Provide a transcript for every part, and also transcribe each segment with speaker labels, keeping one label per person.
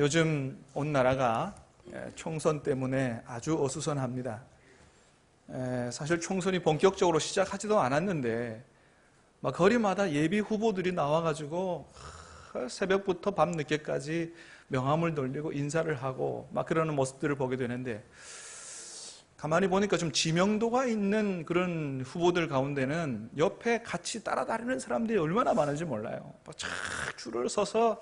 Speaker 1: 요즘 온 나라가 총선 때문에 아주 어수선합니다. 사실 총선이 본격적으로 시작하지도 않았는데 막 거리마다 예비 후보들이 나와가지고 새벽부터 밤늦게까지 명함을 돌리고 인사를 하고 막 그러는 모습들을 보게 되는데, 가만히 보니까 좀 지명도가 있는 그런 후보들 가운데는 옆에 같이 따라다니는 사람들이 얼마나 많은지 몰라요. 쫙 줄을 서서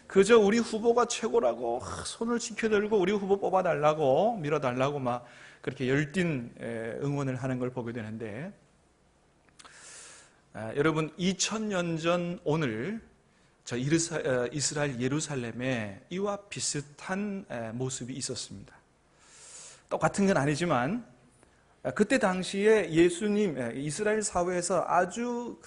Speaker 1: 그저 우리 후보가 최고라고 손을 지켜들고 우리 후보 뽑아달라고 밀어달라고 막 그렇게 열띤 응원을 하는 걸 보게 되는데, 여러분 2000년 전 오늘 저 이스라엘 예루살렘에 이와 비슷한 모습이 있었습니다. 똑같은 건 아니지만 그때 당시에 예수님 이스라엘 사회에서 아주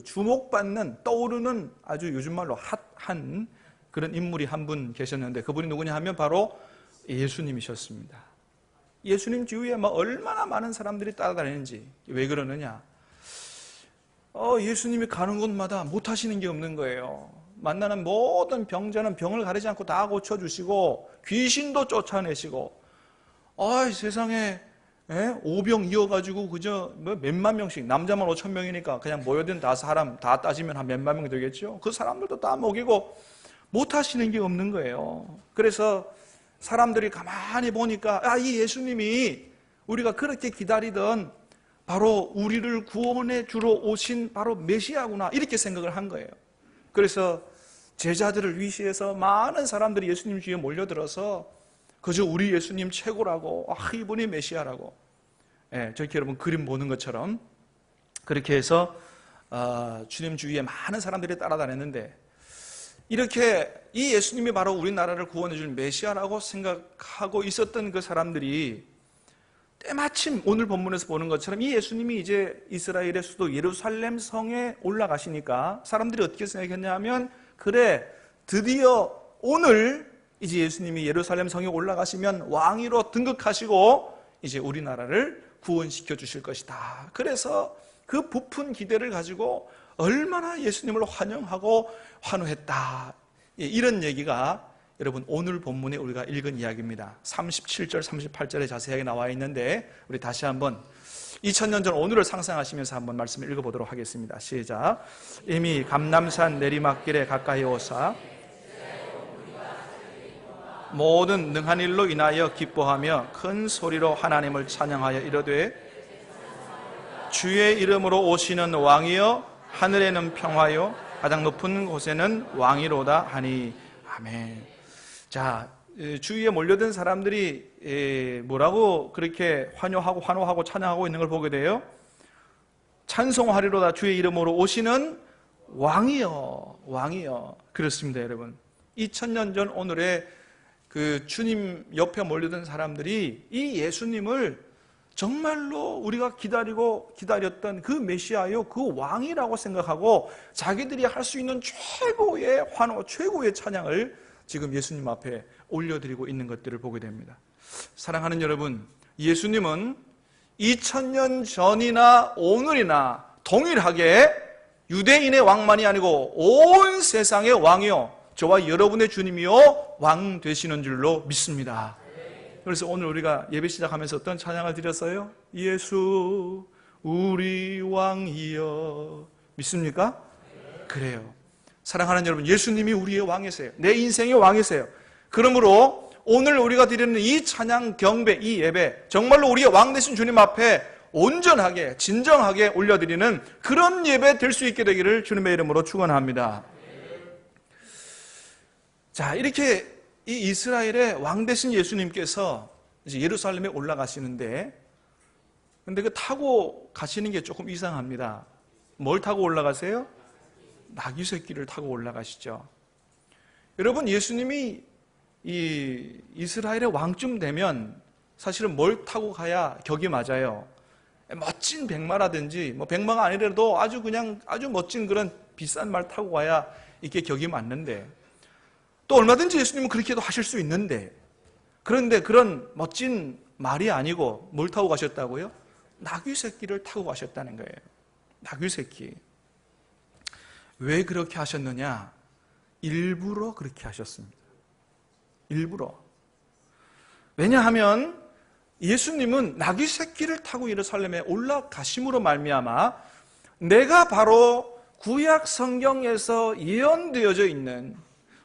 Speaker 1: 주목받는 떠오르는 아주 요즘 말로 핫한 그런 인물이 한 분 계셨는데, 그분이 누구냐 하면 바로 예수님이셨습니다. 예수님 주위에 얼마나 많은 사람들이 따라다니는지. 왜 그러느냐? 예수님이 가는 곳마다 못하시는 게 없는 거예요. 만나는 모든 병자는 병을 가리지 않고 다 고쳐주시고 귀신도 쫓아내시고, 세상에 오병 이어가지고 그저 몇만 명씩, 남자만 5,000명이니까 그냥 모여든 다 사람 다 따지면 한 몇만 명 되겠죠. 그 사람들도 다 먹이고 못하시는 게 없는 거예요. 그래서 사람들이 가만히 보니까 이 예수님이 우리가 그렇게 기다리던 바로 우리를 구원해 주러 오신 바로 메시아구나, 이렇게 생각을 한 거예요. 그래서 제자들을 위시해서 많은 사람들이 예수님 주위에 몰려들어서 그저 우리 예수님 최고라고, 이분이 메시아라고, 저렇게 여러분 그림 보는 것처럼 그렇게 해서 주님 주위에 많은 사람들이 따라다녔는데, 이렇게 이 예수님이 바로 우리나라를 구원해 줄 메시아라고 생각하고 있었던 그 사람들이 때마침 오늘 본문에서 보는 것처럼 이 예수님이 이제 이스라엘의 수도 예루살렘 성에 올라가시니까 사람들이 어떻게 생각했냐 하면, 그래 드디어 오늘 이제 예수님이 예루살렘 성에 올라가시면 왕위로 등극하시고 이제 우리나라를 구원시켜 주실 것이다. 그래서 그 부푼 기대를 가지고 얼마나 예수님을 환영하고 환호했다, 이런 얘기가 여러분 오늘 본문에 우리가 읽은 이야기입니다. 37절 38절에 자세하게 나와 있는데, 우리 다시 한번 2000년 전 오늘을 상상하시면서 한번 말씀을 읽어보도록 하겠습니다. 시작. 이미 감람산 내리막길에 가까이 오사 모든 능한 일로 인하여 기뻐하며 큰 소리로 하나님을 찬양하여 이르되, 주의 이름으로 오시는 왕이여 하늘에는 평화요 가장 높은 곳에는 왕이로다 하니. 아멘. 자, 주위에 몰려든 사람들이 뭐라고 그렇게 환호하고 찬양하고 있는 걸 보게 돼요. 찬송하리로다 주의 이름으로 오시는 왕이여. 그렇습니다, 여러분. 2000년 전 오늘의 그 주님 옆에 몰려든 사람들이 이 예수님을 정말로 우리가 기다렸던 그 메시아요, 그 왕이라고 생각하고 자기들이 할 수 있는 최고의 환호, 최고의 찬양을 지금 예수님 앞에 올려드리고 있는 것들을 보게 됩니다. 사랑하는 여러분, 예수님은 2000년 전이나 오늘이나 동일하게 유대인의 왕만이 아니고 온 세상의 왕이요, 저와 여러분의 주님이요 왕 되시는 줄로 믿습니다. 그래서 오늘 우리가 예배 시작하면서 어떤 찬양을 드렸어요? 예수 우리 왕이여. 믿습니까? 그래요. 사랑하는 여러분, 예수님이 우리의 왕이세요. 내 인생의 왕이세요. 그러므로 오늘 우리가 드리는 이 찬양 경배, 이 예배, 정말로 우리의 왕 되신 주님 앞에 온전하게 진정하게 올려드리는 그런 예배 될 수 있게 되기를 주님의 이름으로 축원합니다. 자, 이렇게 이 이스라엘의 왕 되신 예수님께서 이제 예루살렘에 올라가시는데, 근데 그 타고 가시는 게 조금 이상합니다. 뭘 타고 올라가세요? 나귀 새끼를 타고 올라가시죠. 여러분, 예수님이 이 이스라엘의 왕쯤 되면 사실은 뭘 타고 가야 격이 맞아요? 멋진 백마라든지, 백마가 아니더라도 아주 멋진 그런 비싼 말 타고 가야 이게 격이 맞는데, 또 얼마든지 예수님은 그렇게도 하실 수 있는데, 그런데 그런 멋진 말이 아니고 뭘 타고 가셨다고요? 나귀 새끼를 타고 가셨다는 거예요. 나귀 새끼. 왜 그렇게 하셨느냐? 일부러 그렇게 하셨습니다. 일부러. 왜냐하면 예수님은 나귀 새끼를 타고 예루살렘에 올라가심으로 말미암아 내가 바로 구약 성경에서 예언되어져 있는,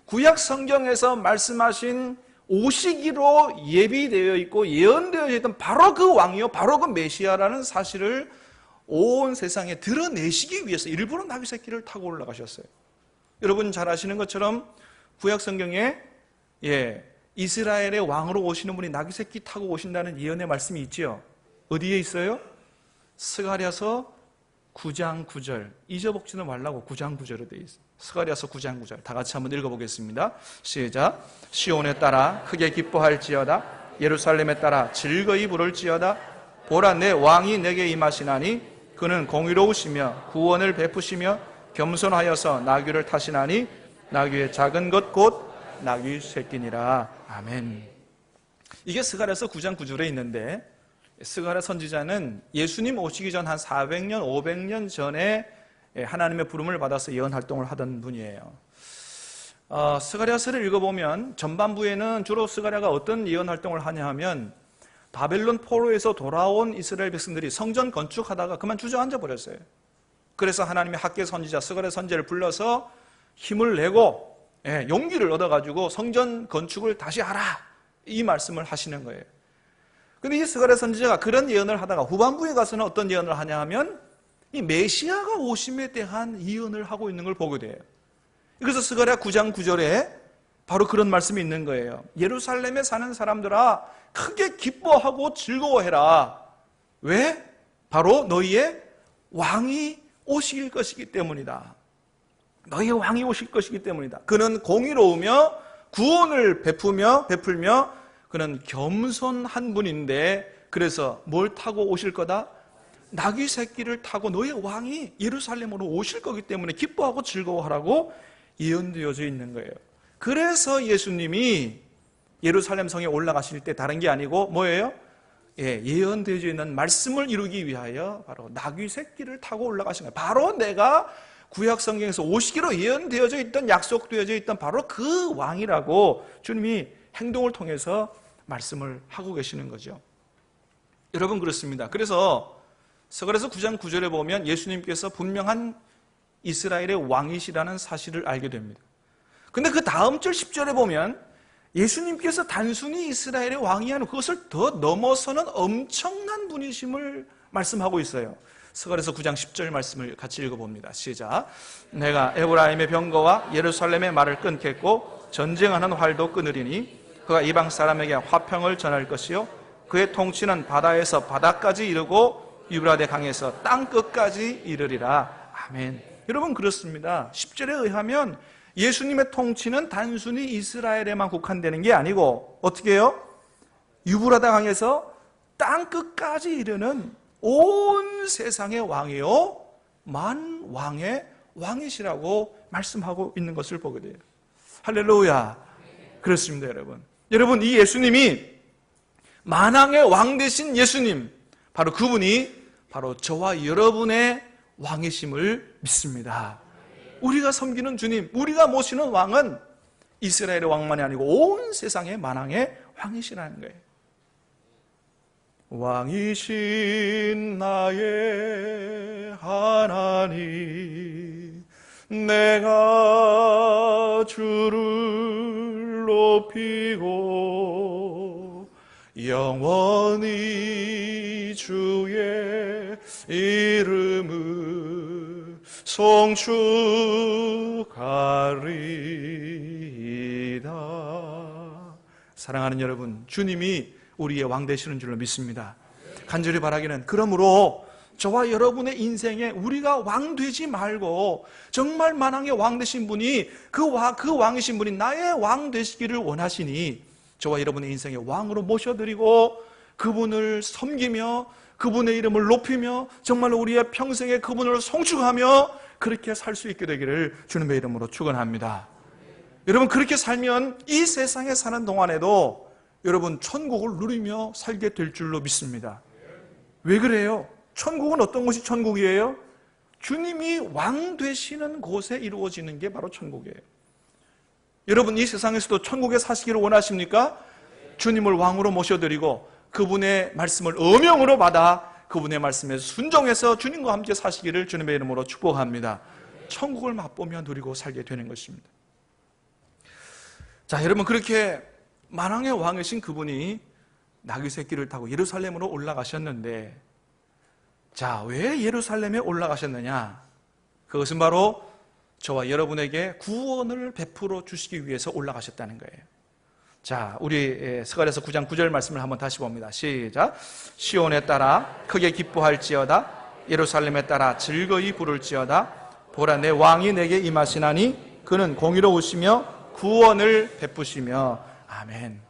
Speaker 1: 구약 성경에서 말씀하신 오시기로 예비되어 있고 예언되어 있던 바로 그 왕이요, 바로 그 메시아라는 사실을 온 세상에 드러내시기 위해서 일부러 나귀 새끼를 타고 올라가셨어요. 여러분 잘 아시는 것처럼 구약 성경에 이스라엘의 왕으로 오시는 분이 나귀 새끼 타고 오신다는 예언의 말씀이 있지요. 어디에 있어요? 스가랴서 9장 9절. 잊어먹지는 말라고 9장 9절에 되어 있어요. 스가랴서 9장 9절. 다 같이 한번 읽어보겠습니다. 시작. 시온에 따라 크게 기뻐할지어다. 예루살렘에 따라 즐거이 부를지어다. 보라, 내 왕이 내게 임하시나니 그는 공의로우시며 구원을 베푸시며 겸손하여서 나귀를 타시나니 나귀의 작은 것 곧 나귀 새끼니라. 아멘. 이게 스가랴서 9장 9절에 있는데, 스가랴 선지자는 예수님 오시기 전 한 400년, 500년 전에 하나님의 부름을 받아서 예언 활동을 하던 분이에요. 스가랴서를 읽어보면 전반부에는 주로 스가랴가 어떤 예언 활동을 하냐 하면 바벨론 포로에서 돌아온 이스라엘 백성들이 성전 건축하다가 그만 주저앉아 버렸어요. 그래서 하나님의 학개 선지자 스가랴 선지자를 불러서 힘을 내고 용기를 얻어가지고 성전 건축을 다시 하라, 이 말씀을 하시는 거예요. 근데 이 스가랴 선지자가 그런 예언을 하다가 후반부에 가서는 어떤 예언을 하냐 하면 이 메시아가 오심에 대한 예언을 하고 있는 걸 보게 돼요. 그래서 스가랴 9장 9절에 바로 그런 말씀이 있는 거예요. 예루살렘에 사는 사람들아 크게 기뻐하고 즐거워해라. 왜? 바로 너희의 왕이 오실 것이기 때문이다. 너희의 왕이 오실 것이기 때문이다. 그는 공의로우며 구원을 베풀며 그는 겸손한 분인데, 그래서 뭘 타고 오실 거다? 나귀 새끼를 타고 너희 왕이 예루살렘으로 오실 거기 때문에 기뻐하고 즐거워하라고 예언되어져 있는 거예요. 그래서 예수님이 예루살렘 성에 올라가실 때 다른 게 아니고 뭐예요? 예언되어져 있는 말씀을 이루기 위하여 바로 나귀 새끼를 타고 올라가신 거예요. 바로 내가 구약 성경에서 오시기로 예언되어져 있던, 약속되어져 있던 바로 그 왕이라고 주님이 행동을 통해서 말씀을 하고 계시는 거죠. 여러분 그렇습니다. 그래서 스가랴서 9장 9절에 보면 예수님께서 분명한 이스라엘의 왕이시라는 사실을 알게 됩니다. 근데 그 다음 절 10절에 보면 예수님께서 단순히 이스라엘의 왕이 아니고 그것을 더 넘어서는 엄청난 분이심을 말씀하고 있어요. 스가랴서 9장 10절 말씀을 같이 읽어봅니다. 시작. 내가 에브라임의 병거와 예루살렘의 말을 끊겠고 전쟁하는 활도 끊으리니 그가 이방 사람에게 화평을 전할 것이요 그의 통치는 바다에서 바다까지 이르고 유브라데 강에서 땅 끝까지 이르리라. 아멘. 여러분 그렇습니다. 10절에 의하면 예수님의 통치는 단순히 이스라엘에만 국한되는 게 아니고 어떻게 해요? 유브라데 강에서 땅 끝까지 이르는 온 세상의 왕이요 만왕의 왕이시라고 말씀하고 있는 것을 보게 돼요. 할렐루야. 그렇습니다. 여러분 이 예수님이 만왕의 왕 되신 예수님, 바로 그분이 바로 저와 여러분의 왕이심을 믿습니다. 우리가 섬기는 주님, 우리가 모시는 왕은 이스라엘의 왕만이 아니고 온 세상의 만왕의 왕이시라는 거예요. 왕이신 나의 하나님, 내가 주를 높이고 영원히 주의 이름을 송축하리이다. 사랑하는 여러분, 주님이 우리의 왕 되시는 줄로 믿습니다. 간절히 바라기는 그러므로 저와 여러분의 인생에 우리가 왕 되지 말고 정말 만왕의 왕 되신 분이 그 왕이신 분이 나의 왕 되시기를 원하시니 저와 여러분의 인생에 왕으로 모셔드리고 그분을 섬기며 그분의 이름을 높이며 정말 우리의 평생에 그분을 송축하며 그렇게 살 수 있게 되기를 주님의 이름으로 축원합니다. 여러분 그렇게 살면 이 세상에 사는 동안에도 여러분 천국을 누리며 살게 될 줄로 믿습니다. 왜 그래요? 천국은 어떤 곳이 천국이에요? 주님이 왕 되시는 곳에 이루어지는 게 바로 천국이에요. 여러분 이 세상에서도 천국에 사시기를 원하십니까? 주님을 왕으로 모셔드리고 그분의 말씀을 어명으로 받아 그분의 말씀에 순종해서 주님과 함께 사시기를 주님의 이름으로 축복합니다. 천국을 맛보며 누리고 살게 되는 것입니다. 자, 여러분 그렇게 만왕의 왕이신 그분이 나귀 새끼를 타고 예루살렘으로 올라가셨는데, 자, 왜 예루살렘에 올라가셨느냐? 그것은 바로 저와 여러분에게 구원을 베풀어 주시기 위해서 올라가셨다는 거예요. 자, 우리 스가랴서 9장 9절 말씀을 한번 다시 봅니다. 시작. 시온에 따라 크게 기뻐할지어다. 예루살렘에 따라 즐거이 부를지어다. 보라, 내 왕이 내게 임하시나니 그는 공의로우시며 구원을 베푸시며. 아멘.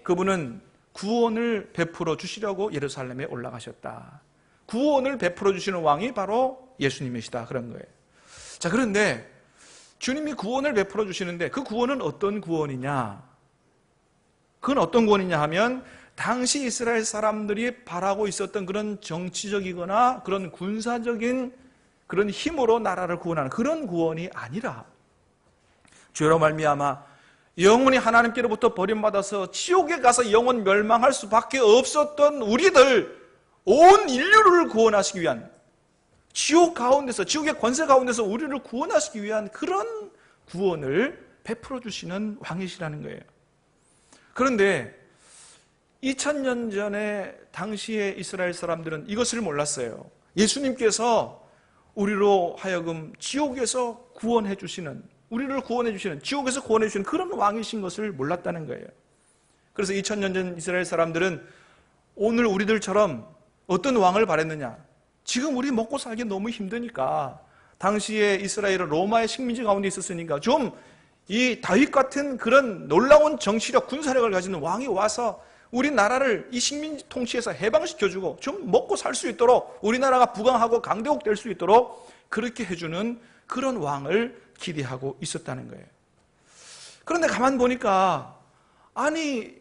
Speaker 1: 그분은 구원을 베풀어 주시려고 예루살렘에 올라가셨다. 구원을 베풀어 주시는 왕이 바로 예수님이시다, 그런 거예요. 자, 그런데 주님이 구원을 베풀어 주시는데 그 구원은 어떤 구원이냐? 그건 어떤 구원이냐 하면 당시 이스라엘 사람들이 바라고 있었던 그런 정치적이거나 그런 군사적인 그런 힘으로 나라를 구원하는 그런 구원이 아니라 죄로 말미암아 영원히 하나님께로부터 버림받아서 지옥에 가서 영원 멸망할 수밖에 없었던 우리들, 온 인류를 구원하시기 위한, 지옥 가운데서, 지옥의 권세 가운데서 우리를 구원하시기 위한 그런 구원을 베풀어 주시는 왕이시라는 거예요. 그런데 2000년 전에 당시의 이스라엘 사람들은 이것을 몰랐어요. 예수님께서 우리로 하여금 지옥에서 구원해 주시는, 우리를 구원해 주시는, 지옥에서 구원해 주시는 그런 왕이신 것을 몰랐다는 거예요. 그래서 2000년 전 이스라엘 사람들은 오늘 우리들처럼 어떤 왕을 바랬느냐? 지금 우리 먹고 살기 너무 힘드니까, 당시에 이스라엘은 로마의 식민지 가운데 있었으니까 좀 이 다윗 같은 그런 놀라운 정치력, 군사력을 가지는 왕이 와서 우리나라를 이 식민지 통치에서 해방시켜주고 좀 먹고 살 수 있도록, 우리나라가 부강하고 강대국 될 수 있도록 그렇게 해주는 그런 왕을 기대하고 있었다는 거예요. 그런데 가만 보니까, 아니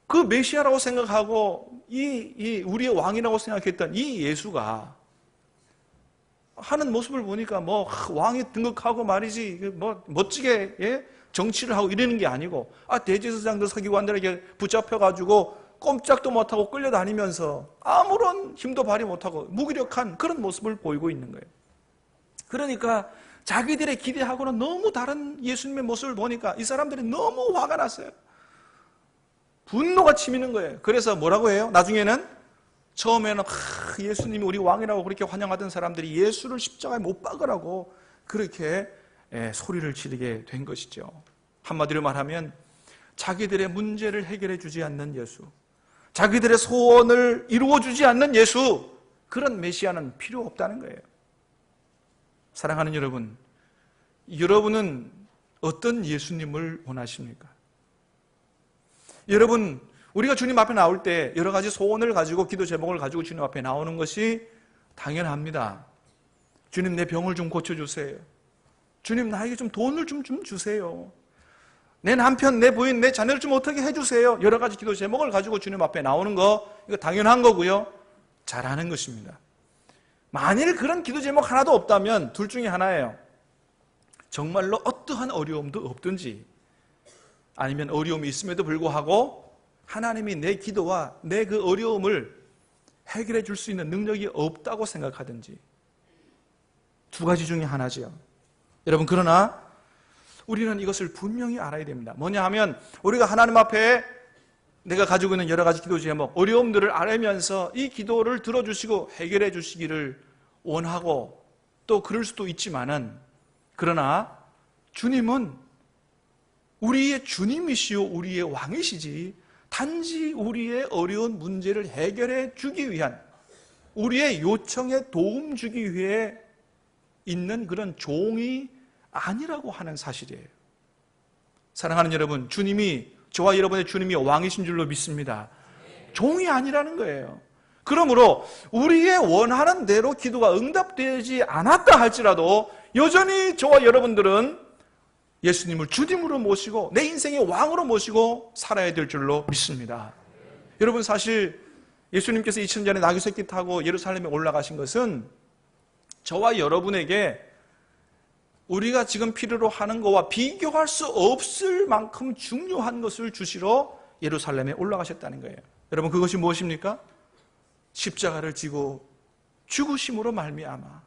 Speaker 1: 그 메시아라고 생각하고 우리의 왕이라고 생각했던 이 예수가 하는 모습을 보니까 뭐 왕이 등극하고 말이지, 뭐 멋지게, 예? 정치를 하고 이러는 게 아니고, 대제사장들 서기관들에게 붙잡혀가지고 꼼짝도 못하고 끌려다니면서 아무런 힘도 발휘 못하고 무기력한 그런 모습을 보이고 있는 거예요. 그러니까 자기들의 기대하고는 너무 다른 예수님의 모습을 보니까 이 사람들이 너무 화가 났어요. 분노가 치미는 거예요. 그래서 뭐라고 해요? 나중에는, 처음에는 예수님이 우리 왕이라고 그렇게 환영하던 사람들이 예수를 십자가에 못 박으라고 그렇게 소리를 지르게 된 것이죠. 한마디로 말하면 자기들의 문제를 해결해 주지 않는 예수, 자기들의 소원을 이루어 주지 않는 예수, 그런 메시아는 필요 없다는 거예요. 사랑하는 여러분, 여러분은 어떤 예수님을 원하십니까? 여러분, 우리가 주님 앞에 나올 때 여러 가지 소원을 가지고, 기도 제목을 가지고 주님 앞에 나오는 것이 당연합니다. 주님, 내 병을 좀 고쳐주세요. 주님, 나에게 좀 돈을 좀 주세요. 내 남편, 내 부인, 내 자녀를 좀 어떻게 해주세요. 여러 가지 기도 제목을 가지고 주님 앞에 나오는 거, 이거 당연한 거고요. 잘하는 것입니다. 만일 그런 기도 제목 하나도 없다면 둘 중에 하나예요. 정말로 어떠한 어려움도 없든지, 아니면 어려움이 있음에도 불구하고 하나님이 내 기도와 내 그 어려움을 해결해 줄 수 있는 능력이 없다고 생각하든지, 두 가지 중에 하나죠. 여러분, 그러나 우리는 이것을 분명히 알아야 됩니다. 뭐냐 하면, 우리가 하나님 앞에 내가 가지고 있는 여러 가지 기도 제목, 어려움들을 알면서 이 기도를 들어주시고 해결해 주시기를 원하고, 또 그럴 수도 있지만은, 그러나 주님은 우리의 주님이시요 우리의 왕이시지, 단지 우리의 어려운 문제를 해결해 주기 위한, 우리의 요청에 도움 주기 위해 있는 그런 종이 아니라고 하는 사실이에요. 사랑하는 여러분, 주님이, 저와 여러분의 주님이 왕이신 줄로 믿습니다. 종이 아니라는 거예요. 그러므로 우리의 원하는 대로 기도가 응답되지 않았다 할지라도 여전히 저와 여러분들은 예수님을 주님으로 모시고 내 인생의 왕으로 모시고 살아야 될 줄로 믿습니다. 여러분, 사실 예수님께서 2000년 전에 나귀 새끼 타고 예루살렘에 올라가신 것은 저와 여러분에게 우리가 지금 필요로 하는 것과 비교할 수 없을 만큼 중요한 것을 주시러 예루살렘에 올라가셨다는 거예요. 여러분, 그것이 무엇입니까? 십자가를 지고 죽으심으로 말미암아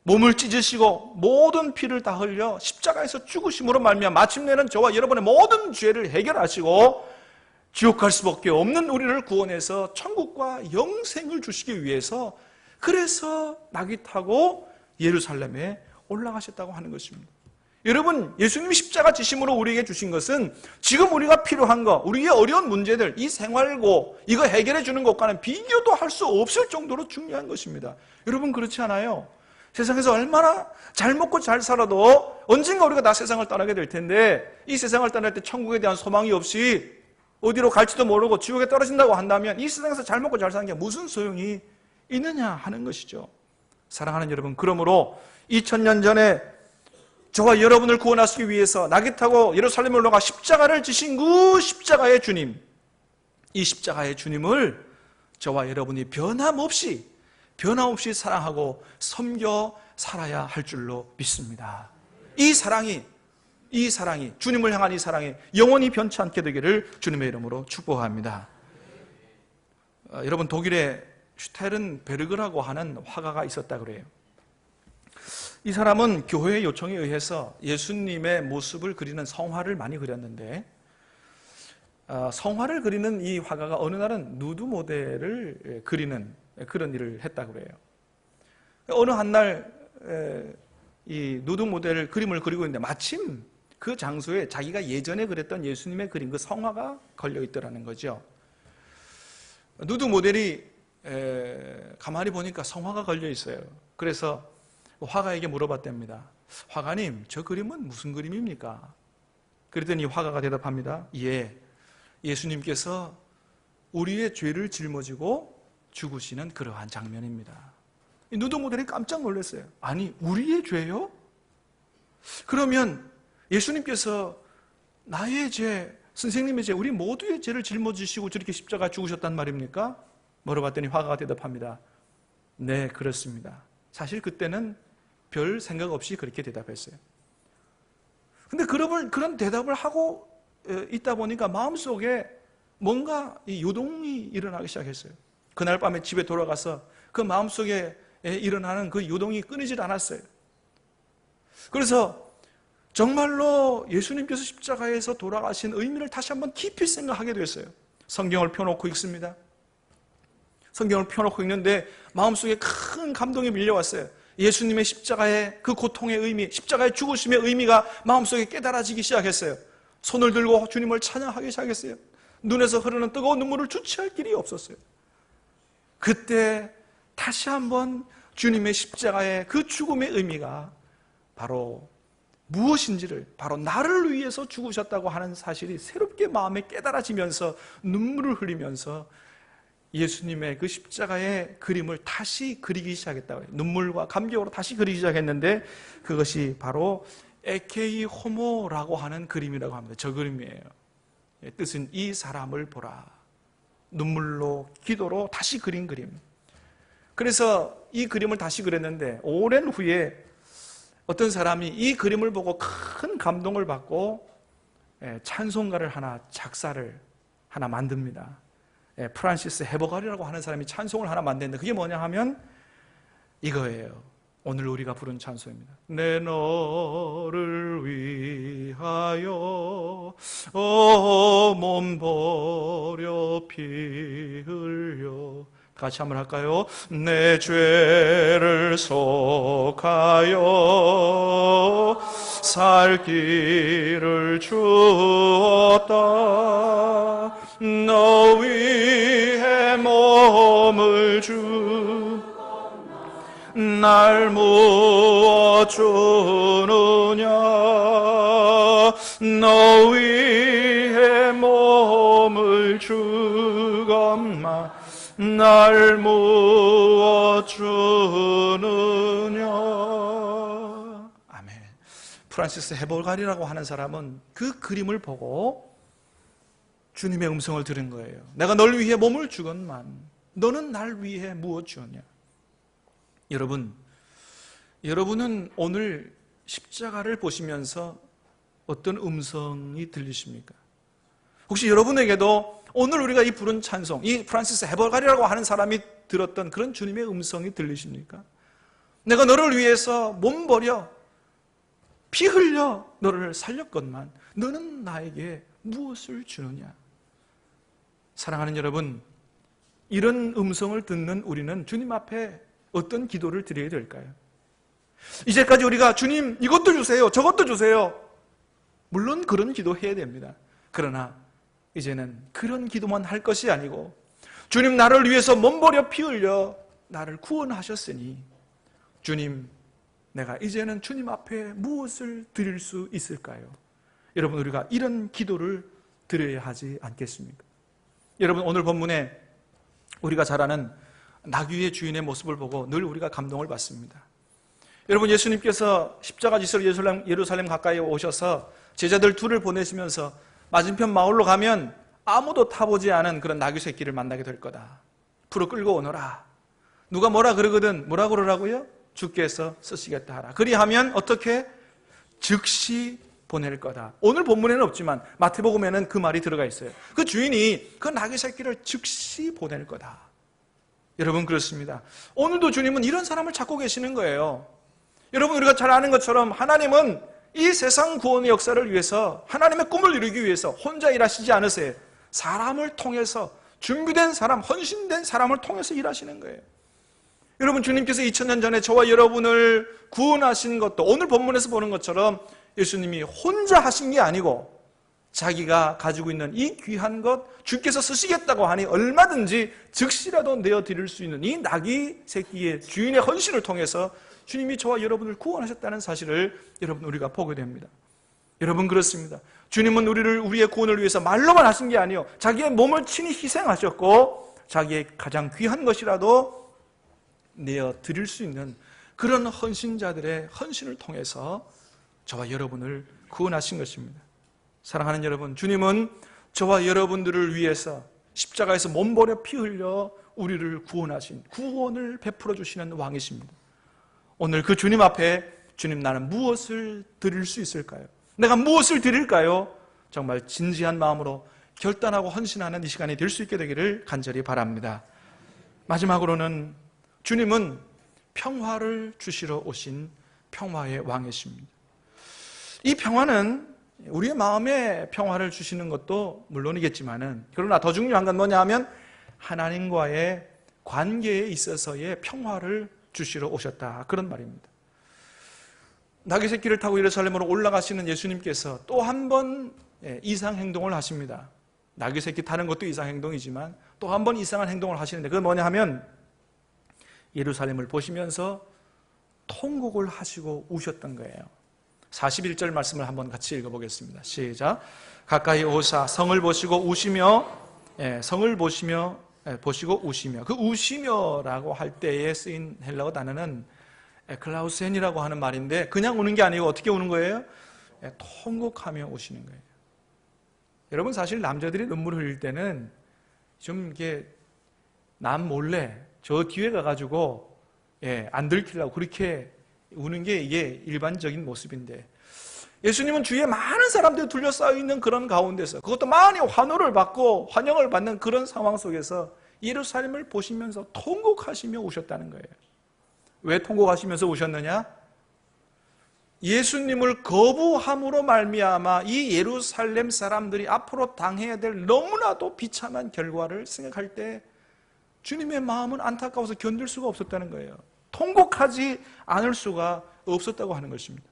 Speaker 1: 몸을 찢으시고 모든 피를 다 흘려 십자가에서 죽으심으로 말미암아 마침내는 저와 여러분의 모든 죄를 해결하시고 지옥 갈 수밖에 없는 우리를 구원해서 천국과 영생을 주시기 위해서, 그래서 낙이 타고 예루살렘에 올라가셨다고 하는 것입니다. 여러분, 예수님이 십자가 지심으로 우리에게 주신 것은 지금 우리가 필요한 것, 우리의 어려운 문제들, 이 생활고 이거 해결해 주는 것과는 비교도 할 수 없을 정도로 중요한 것입니다. 여러분, 그렇지 않아요? 세상에서 얼마나 잘 먹고 잘 살아도 언젠가 우리가 다 세상을 떠나게 될 텐데, 이 세상을 떠날 때 천국에 대한 소망이 없이 어디로 갈지도 모르고 지옥에 떨어진다고 한다면 이 세상에서 잘 먹고 잘 사는 게 무슨 소용이 있느냐 하는 것이죠. 사랑하는 여러분, 그러므로 2000년 전에 저와 여러분을 구원하시기 위해서 낙이 타고 예루살렘에 올라가 십자가를 지신 그 십자가의 주님, 이 십자가의 주님을 저와 여러분이 변함없이 사랑하고 섬겨 살아야 할 줄로 믿습니다. 이 사랑이 주님을 향한 이 사랑이 영원히 변치 않게 되기를 주님의 이름으로 축복합니다. 여러분, 독일에 슈테른베르그라고 하는 화가가 있었다 그래요. 이 사람은 교회의 요청에 의해서 예수님의 모습을 그리는 성화를 많이 그렸는데, 성화를 그리는 이 화가가 어느 날은 누드 모델을 그리는 그런 일을 했다고 그래요. 어느 한날 이 누드 모델 그림을 그리고 있는데 마침 그 장소에 자기가 예전에 그렸던 예수님의 그림, 그 성화가 걸려 있더라는 거죠. 누드 모델이 가만히 보니까 성화가 걸려 있어요. 그래서 화가에게 물어봤답니다. 화가님, 저 그림은 무슨 그림입니까? 그랬더니 화가가 대답합니다. 예, 예수님께서 우리의 죄를 짊어지고 죽으시는 그러한 장면입니다. 이 누드 모델이 깜짝 놀랐어요. 아니, 우리의 죄요? 그러면 예수님께서 나의 죄, 선생님의 죄, 우리 모두의 죄를 짊어지시고 저렇게 십자가 죽으셨단 말입니까? 물어봤더니 화가가 대답합니다. 네, 그렇습니다. 사실 그때는 별 생각 없이 그렇게 대답했어요. 근데 그런 대답을 하고 있다 보니까 마음속에 뭔가 이 요동이 일어나기 시작했어요. 그날 밤에 집에 돌아가서 그 마음속에 일어나는 그 요동이 끊이질 않았어요. 그래서 정말로 예수님께서 십자가에서 돌아가신 의미를 다시 한번 깊이 생각하게 됐어요. 성경을 펴놓고 읽습니다. 성경을 펴놓고 읽는데 마음속에 큰 감동이 밀려왔어요. 예수님의 십자가의 그 고통의 의미, 십자가의 죽으심의 의미가 마음속에 깨달아지기 시작했어요. 손을 들고 주님을 찬양하기 시작했어요. 눈에서 흐르는 뜨거운 눈물을 주체할 길이 없었어요. 그때 다시 한번 주님의 십자가의 그 죽음의 의미가 바로 무엇인지를, 바로 나를 위해서 죽으셨다고 하는 사실이 새롭게 마음에 깨달아지면서 눈물을 흘리면서 예수님의 그 십자가의 그림을 다시 그리기 시작했다고 해요. 눈물과 감격으로 다시 그리기 시작했는데 그것이 바로 에케이 호모라고 하는 그림이라고 합니다. 저 그림이에요. 뜻은 이 사람을 보라. 눈물로, 기도로 다시 그린 그림. 그래서 이 그림을 다시 그렸는데 오랜 후에 어떤 사람이 이 그림을 보고 큰 감동을 받고 찬송가를 작사를 하나 만듭니다. 프란시스 헤버갈이라고 하는 사람이 찬송을 하나 만드는데 그게 뭐냐 하면 이거예요. 오늘 우리가 부른 찬송입니다. 내 너를 위하여 몸 버려 피 흘려. 같이 한번 할까요? 내 죄를 속하여 살 길을 주었다. 너 위해 몸을 날 무엇 주느냐. 너 위해 몸을 주건만 날 무엇 주느냐. 아멘. 프란시스 헤버갈이라고 하는 사람은 그 그림을 보고 주님의 음성을 들은 거예요. 내가 널 위해 몸을 주건만 너는 날 위해 무엇 주었냐. 여러분은 오늘 십자가를 보시면서 어떤 음성이 들리십니까? 혹시 여러분에게도 오늘 우리가 이 부른 찬송, 이 프란시스 헤버가리라고 하는 사람이 들었던 그런 주님의 음성이 들리십니까? 내가 너를 위해서 몸 버려 피 흘려 너를 살렸건만 너는 나에게 무엇을 주느냐? 사랑하는 여러분, 이런 음성을 듣는 우리는 주님 앞에 어떤 기도를 드려야 될까요? 이제까지 우리가 주님 이것도 주세요, 저것도 주세요. 물론 그런 기도 해야 됩니다. 그러나 이제는 그런 기도만 할 것이 아니고 주님 나를 위해서 몸 버려 피 흘려 나를 구원하셨으니 주님 내가 이제는 주님 앞에 무엇을 드릴 수 있을까요? 여러분, 우리가 이런 기도를 드려야 하지 않겠습니까? 여러분, 오늘 본문에 우리가 잘 아는 나귀의 주인의 모습을 보고 늘 우리가 감동을 받습니다. 여러분, 예수님께서 십자가 지시로 예루살렘 가까이 오셔서 제자들 둘을 보내시면서 맞은편 마을로 가면 아무도 타보지 않은 그런 나귀 새끼를 만나게 될 거다. 풀어 끌고 오너라. 누가 뭐라 그러거든 뭐라 그러라고요? 주께서 쓰시겠다 하라. 그리하면 어떻게? 즉시 보낼 거다. 오늘 본문에는 없지만 마태복음에는 그 말이 들어가 있어요. 그 주인이 그 나귀 새끼를 즉시 보낼 거다. 여러분, 그렇습니다. 오늘도 주님은 이런 사람을 찾고 계시는 거예요. 여러분, 우리가 잘 아는 것처럼 하나님은 이 세상 구원의 역사를 위해서, 하나님의 꿈을 이루기 위해서 혼자 일하시지 않으세요. 사람을 통해서, 준비된 사람, 헌신된 사람을 통해서 일하시는 거예요. 여러분, 주님께서 2000년 전에 저와 여러분을 구원하신 것도 오늘 본문에서 보는 것처럼 예수님이 혼자 하신 게 아니고 자기가 가지고 있는 이 귀한 것 주께서 쓰시겠다고 하니 얼마든지 즉시라도 내어드릴 수 있는 이 나귀 새끼의 주인의 헌신을 통해서 주님이 저와 여러분을 구원하셨다는 사실을 여러분, 우리가 보게 됩니다. 여러분, 그렇습니다. 주님은 우리의 구원을 위해서 말로만 하신 게 아니에요. 자기의 몸을 친히 희생하셨고 자기의 가장 귀한 것이라도 내어드릴 수 있는 그런 헌신자들의 헌신을 통해서 저와 여러분을 구원하신 것입니다. 사랑하는 여러분, 주님은 저와 여러분들을 위해서 십자가에서 몸 버려 피 흘려 우리를 구원하신, 구원을 베풀어 주시는 왕이십니다. 오늘 그 주님 앞에 주님, 나는 무엇을 드릴 수 있을까요? 내가 무엇을 드릴까요? 정말 진지한 마음으로 결단하고 헌신하는 이 시간이 될 수 있게 되기를 간절히 바랍니다. 마지막으로는 주님은 평화를 주시러 오신 평화의 왕이십니다. 이 평화는 우리의 마음에 평화를 주시는 것도 물론이겠지만은, 그러나 더 중요한 건 뭐냐 하면 하나님과의 관계에 있어서의 평화를 주시러 오셨다, 그런 말입니다. 나귀 새끼를 타고 예루살렘으로 올라가시는 예수님께서 또 한 번 이상 행동을 하십니다. 나귀 새끼 타는 것도 이상 행동이지만 또 한 번 이상한 행동을 하시는데, 그건 뭐냐 하면 예루살렘을 보시면서 통곡을 하시고 우셨던 거예요. 41절 말씀을 한번 같이 읽어보겠습니다. 시작. 가까이 오사 성을 보시고 우시며, 성을 보시며 보시고 우시며. 그 우시며라고 할 때에 쓰인 헬라어 단어는 에클라우센이라고 하는 말인데, 그냥 우는 게 아니고 어떻게 우는 거예요? 통곡하며 우시는 거예요. 여러분, 사실 남자들이 눈물을 흘릴 때는 좀 이렇게 남 몰래 저 뒤에 가가지고 안 들키려고 그렇게 우는 게 이게 일반적인 모습인데, 예수님은 주위에 많은 사람들이 둘러싸여 있는 그런 가운데서, 그것도 많이 환호를 받고 환영을 받는 그런 상황 속에서 예루살렘을 보시면서 통곡하시며 우셨다는 거예요. 왜 통곡하시면서 우셨느냐? 예수님을 거부함으로 말미암아 이 예루살렘 사람들이 앞으로 당해야 될 너무나도 비참한 결과를 생각할 때 주님의 마음은 안타까워서 견딜 수가 없었다는 거예요. 통곡하지 않을 수가 없었다고 하는 것입니다.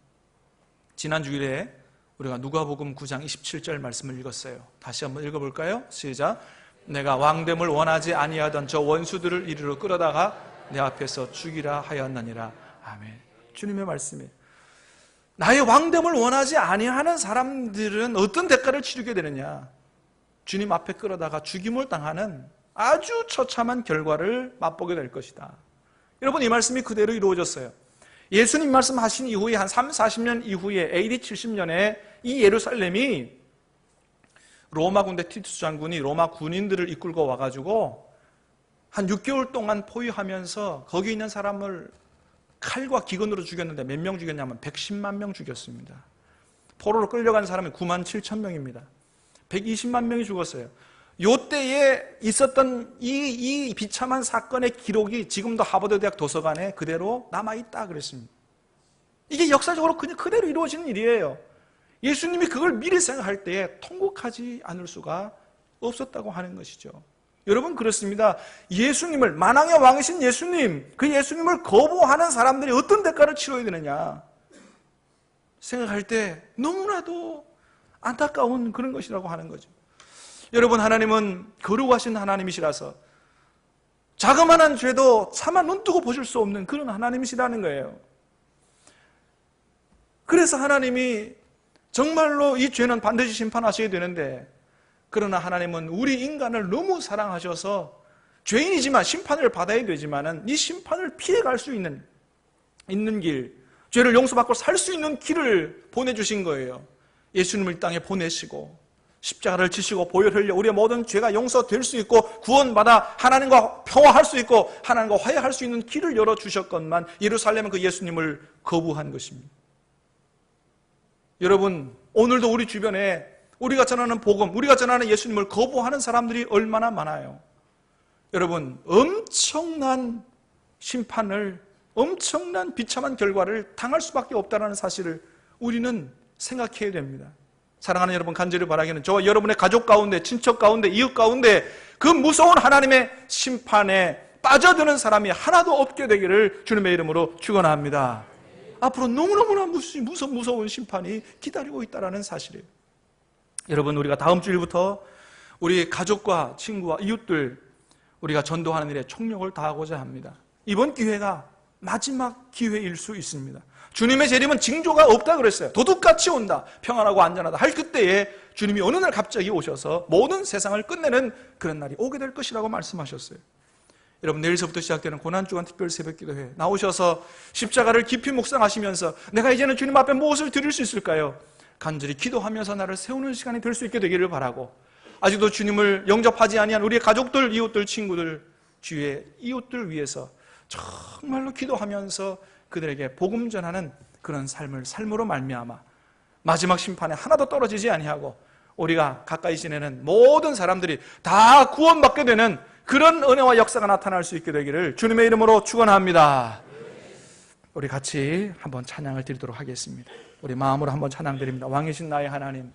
Speaker 1: 지난 주일에 우리가 누가복음 9장 27절 말씀을 읽었어요. 다시 한번 읽어볼까요? 시작. 내가 왕됨을 원하지 아니하던 저 원수들을 이리로 끌어다가 내 앞에서 죽이라 하였느니라. 아멘. 주님의 말씀이에요. 나의 왕됨을 원하지 아니하는 사람들은 어떤 대가를 치르게 되느냐? 주님 앞에 끌어다가 죽임을 당하는 아주 처참한 결과를 맛보게 될 것이다. 여러분, 이 말씀이 그대로 이루어졌어요. 예수님 말씀하신 이후에 한 30-40년 이후에 AD 70년에 이 예루살렘이 로마 군대 티투스 장군이 로마 군인들을 이끌고 와가지고 한 6개월 동안 포위하면서 거기 있는 사람을 칼과 기근으로 죽였는데 몇 명 죽였냐면 110만 명 죽였습니다. 포로로 끌려간 사람이 9만 7천 명입니다. 120만 명이 죽었어요. 요때에 있었던 이 비참한 사건의 기록이 지금도 하버드 대학 도서관에 그대로 남아있다 그랬습니다. 이게 역사적으로 그냥 그대로 이루어진 일이에요. 예수님이 그걸 미리 생각할 때에 통곡하지 않을 수가 없었다고 하는 것이죠. 여러분, 그렇습니다. 예수님을, 만왕의 왕이신 예수님, 그 예수님을 거부하는 사람들이 어떤 대가를 치러야 되느냐 생각할 때 너무나도 안타까운 그런 것이라고 하는 거죠. 여러분, 하나님은 거룩하신 하나님이시라서 자그마한 죄도 차마 눈뜨고 보실 수 없는 그런 하나님이시라는 거예요. 그래서 하나님이 정말로 이 죄는 반드시 심판하셔야 되는데, 그러나 하나님은 우리 인간을 너무 사랑하셔서 죄인이지만 심판을 받아야 되지만은 이 심판을 피해갈 수 있는 길, 죄를 용서받고 살 수 있는 길을 보내주신 거예요. 예수님을 이 땅에 보내시고 십자가를 지시고 보혈 흘려 우리의 모든 죄가 용서될 수 있고 구원받아 하나님과 평화할 수 있고 하나님과 화해할 수 있는 길을 열어주셨건만 예루살렘은 그 예수님을 거부한 것입니다. 여러분, 오늘도 우리 주변에 우리가 전하는 복음, 우리가 전하는 예수님을 거부하는 사람들이 얼마나 많아요. 여러분, 엄청난 심판을, 엄청난 비참한 결과를 당할 수밖에 없다는 사실을 우리는 생각해야 됩니다. 사랑하는 여러분, 간절히 바라기는 저와 여러분의 가족 가운데, 친척 가운데, 이웃 가운데 그 무서운 하나님의 심판에 빠져드는 사람이 하나도 없게 되기를 주님의 이름으로 축원합니다. 앞으로 너무너무나 무서운 심판이 기다리고 있다는 사실이에요. 여러분, 우리가 다음 주일부터 우리 가족과 친구와 이웃들 우리가 전도하는 일에 총력을 다하고자 합니다. 이번 기회가 마지막 기회일 수 있습니다. 주님의 재림은 징조가 없다 그랬어요. 도둑같이 온다, 평안하고 안전하다 할 그때에 주님이 어느 날 갑자기 오셔서 모든 세상을 끝내는 그런 날이 오게 될 것이라고 말씀하셨어요. 여러분, 내일서부터 시작되는 고난주간 특별 새벽기도회 나오셔서 십자가를 깊이 묵상하시면서 내가 이제는 주님 앞에 무엇을 드릴 수 있을까요? 간절히 기도하면서 나를 세우는 시간이 될 수 있게 되기를 바라고, 아직도 주님을 영접하지 아니한 우리의 가족들, 이웃들, 친구들, 주위의 이웃들 위해서 정말로 기도하면서 그들에게 복음 전하는 그런 삶으로 말미암아 마지막 심판에 하나도 떨어지지 아니하고 우리가 가까이 지내는 모든 사람들이 다 구원받게 되는 그런 은혜와 역사가 나타날 수 있게 되기를 주님의 이름으로 축원합니다. 우리 같이 한번 찬양을 드리도록 하겠습니다. 우리 마음으로 한번 찬양 드립니다. 왕이신 나의 하나님,